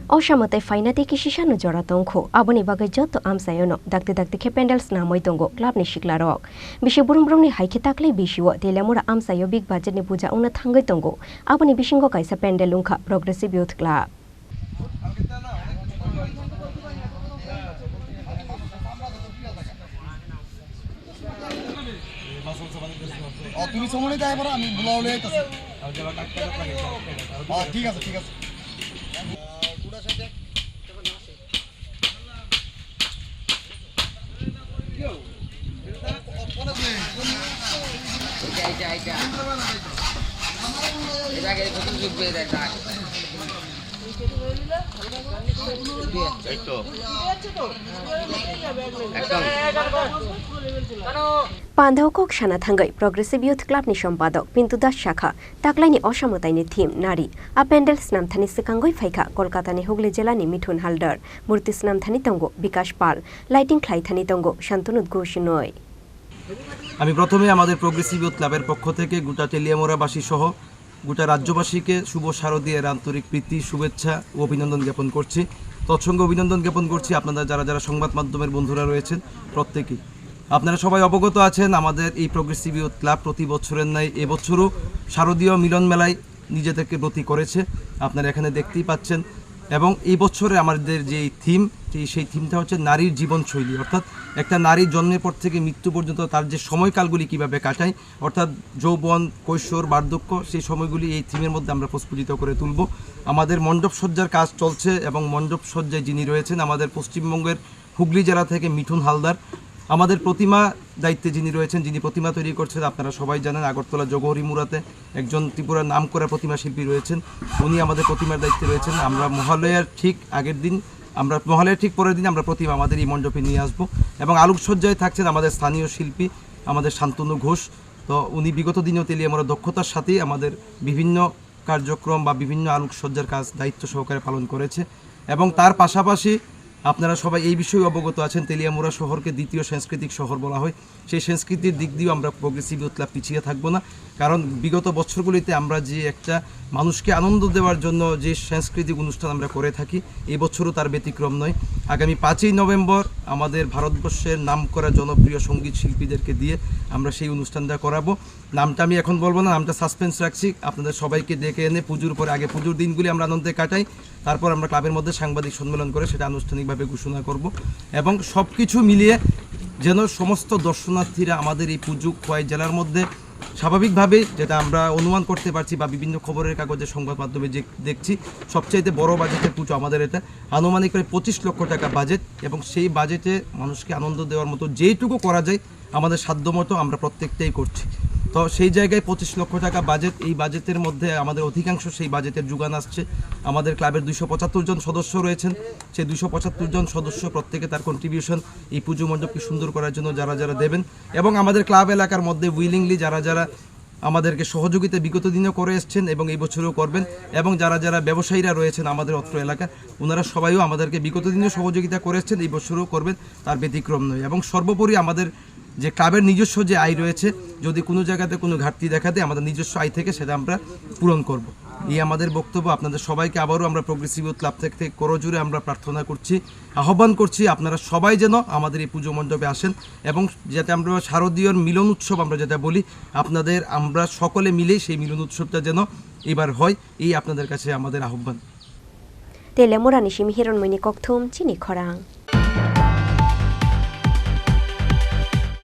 Oshamate fainate kishisano jora tongko aboni bagai joto amsayono dakte ke pendels namoi tongo club ni shiklarok bishi burung ni haike takle bishiwo Teliamura amsayo big budget ni puja Wngna Thangwi tongo aboni bishingo kaisa pendel lungkha progressive youth club তুমি সময় যাই পারো আমি বুলাওলে আইতাছি ঠিক আছে পুরা সাথে এটাকে কত যুগবে দেখা Pandhaokok Shana Thangwi Progressive Youth Club ni Sompadok Pintu Das Shakha Taklaini Oshamotai ni theme Nari Appendel Snamthani Sikangoi Phaika Kolkata ni Hugli Jela ni Mithun Haldar Murti Snamthani Tongo Bikash Pal Lighting Khlaithani Tongo Shantanu Goshinoi আমি প্রথমে আমাদের progressive youth ক্লাবের পক্ষ থেকে গোটা টেলিয়ামোরাবাসী সহ গোটা রাজ্যবাসীকে শুভ শারদীয়ের আন্তরিক প্রীতি শুভেচ্ছা ও অভিনন্দন জ্ঞাপন করছি তৎসঙ্গে অভিনন্দন জ্ঞাপন করছি আপনারা যারা সংবাদ মাধ্যমের বন্ধুরা রয়েছেন প্রত্যেকেই আপনারা সবাই অবগত আছেন আমাদের এই প্রগ্রেসিভ ইউথ ক্লাব প্রতি বছরের ন্যায় এবছরও শারদীয় মিলন মেলায় নিজেদেরকে ব্রতী করেছে আপনারা এখানে দেখতেই পাচ্ছেন এবং এই বছরে আমাদের যে থিম সেই থিমটা হচ্ছে নারীর জীবনশৈলী অর্থাৎ একটা নারী জন্মের পর থেকে মৃত্যু পর্যন্ত তার যে সময়কালগুলি কিভাবে কাটায় অর্থাৎ যৌবন কৈশোর বার্ধক্য সেই সময়গুলি এই থিমের মধ্যে আমরা প্রস্ফুটিত করে তুলব আমাদের মণ্ডপসজ্জার কাজ চলছে এবং মণ্ডপসজ্জায় যিনি রয়েছেন আমাদের পশ্চিমবঙ্গের হুগলি জেলা থেকে মিঠুন হালদার আমাদের প্রতিমা দায়িত্বে যিনি রয়েছেন যিনি প্রতিমা তৈরি করছেন আপনারা সবাই জানেন আগরতলা জগহরিমুরাতে একজন ত্রিপুরার নামকরা প্রতিমা শিল্পী রয়েছেন উনি আমাদের প্রতিমার দায়িত্বে রয়েছেন আমরা মহালয়ার ঠিক পরের দিন আমরা প্রতিমা আমাদের এই মণ্ডপে নিয়ে আসব এবং আলোকসজ্জায় থাকছেন আমাদের স্থানীয় শিল্পী আমাদের শান্তনু ঘোষ তো উনি বিগত দিনেও তেলিয়ামুরা দক্ষতার সাথেই আমাদের বিভিন্ন কার্যক্রম বা বিভিন্ন আলোকসজ্জার কাজ দায়িত্ব সহকারে পালন করেছে এবং তার পাশাপাশি আপনারা সবাই এই বিষয়ে অবগত আছেন তেলিয়ামুরা শহরকে দ্বিতীয় সাংস্কৃতিক শহর বলা হয় সেই সংস্কৃতির দিক দিয়েও আমরা প্রগ্রেসিভ ইউথ ক্লাব পিছিয়ে থাকবো না কারণ বিগত বছরগুলিতে আমরা যে একটা মানুষকে আনন্দ দেওয়ার জন্য যে সাংস্কৃতিক অনুষ্ঠান আমরা করে থাকি এই বছরও তার ব্যতিক্রম নয় আগামী 5ই নভেম্বর আমাদের ভারতবর্ষের নামকরা জনপ্রিয় সঙ্গীত শিল্পীদেরকে দিয়ে আমরা সেই অনুষ্ঠানটা করাবো নামটা আমি এখন বলবো না নামটা সাসপেন্স রাখছি আপনাদের সবাইকে ডেকে এনে পুজোর পরে আগে পুজোর দিনগুলি আমরা আনন্দে কাটাই তারপর আমরা ক্লাবের মধ্যে সাংবাদিক সম্মেলন করে সেটা আনুষ্ঠানিকভাবে ঘোষণা করব এবং সব কিছু মিলিয়ে যেন সমস্ত দর্শনার্থীরা আমাদের এই পুজো খোয়াই জেলার মধ্যে স্বাভাবিকভাবে যেটা আমরা অনুমান করতে পারছি বা বিভিন্ন খবরের কাগজে সংবাদ মাধ্যমে যে দেখছি সবচাইতে বড় বাজেটের পুজো আমাদের এটা আনুমানিক প্রায় 25 লক্ষ টাকা বাজেট এবং সেই বাজেটে মানুষকে আনন্দ দেওয়ার মতো যেইটুকু করা যায় আমাদের সাধ্যমতো আমরা প্রত্যেকটাই করছি তো সেই জায়গায় 25 লক্ষ টাকা বাজেট এই বাজেটের মধ্যে আমাদের অধিকাংশ সেই বাজেটের যোগান আসছে আমাদের ক্লাবের 275 জন সদস্য রয়েছেন সেই 275 জন সদস্য প্রত্যেকে তার কন্ট্রিবিউশন এই পুজো মণ্ডপকে সুন্দর করার জন্য যারা দেবেন এবং আমাদের ক্লাব এলাকার মধ্যে উইলিংলি যারা আমাদেরকে সহযোগিতা বিগত দিনেও করে এসছেন এবং এই বছরেও করবেন এবং যারা ব্যবসায়ীরা রয়েছেন আমাদের অত্র এলাকা ওনারা সবাইও আমাদেরকে বিগত দিনেও সহযোগিতা করে এসছেন এই বছরেও করবেন তার ব্যতিক্রম নয় এবং সর্বোপরি আমাদের যে ক্লাবের নিজস্ব যে আয় রয়েছে যদি কোনো জায়গাতে কোনো ঘাটতি দেখা দেয় আমাদের নিজস্ব আয় থেকে সেটা আমরা পূরণ করব এই আমাদের বক্তব্য আপনাদের সবাইকে আবারও আমরা প্রগ্রেসিভ ইউথ ক্লাব থেকে করজোড়ে আমরা প্রার্থনা করছি আহ্বান করছি আপনারা সবাই যেন আমাদের এই পুজো মণ্ডপে আসেন এবং যাতে আমরা শারদীয় মিলন উৎসব আমরা যেটা বলি আপনাদের আমরা সকলে মিলে সেই মিলন উৎসবটা যেন এবার হয় এই আপনাদের কাছে আমাদের আহ্বান Teliamura ni Shimi Hiron Mini Kokthum Chini Khorang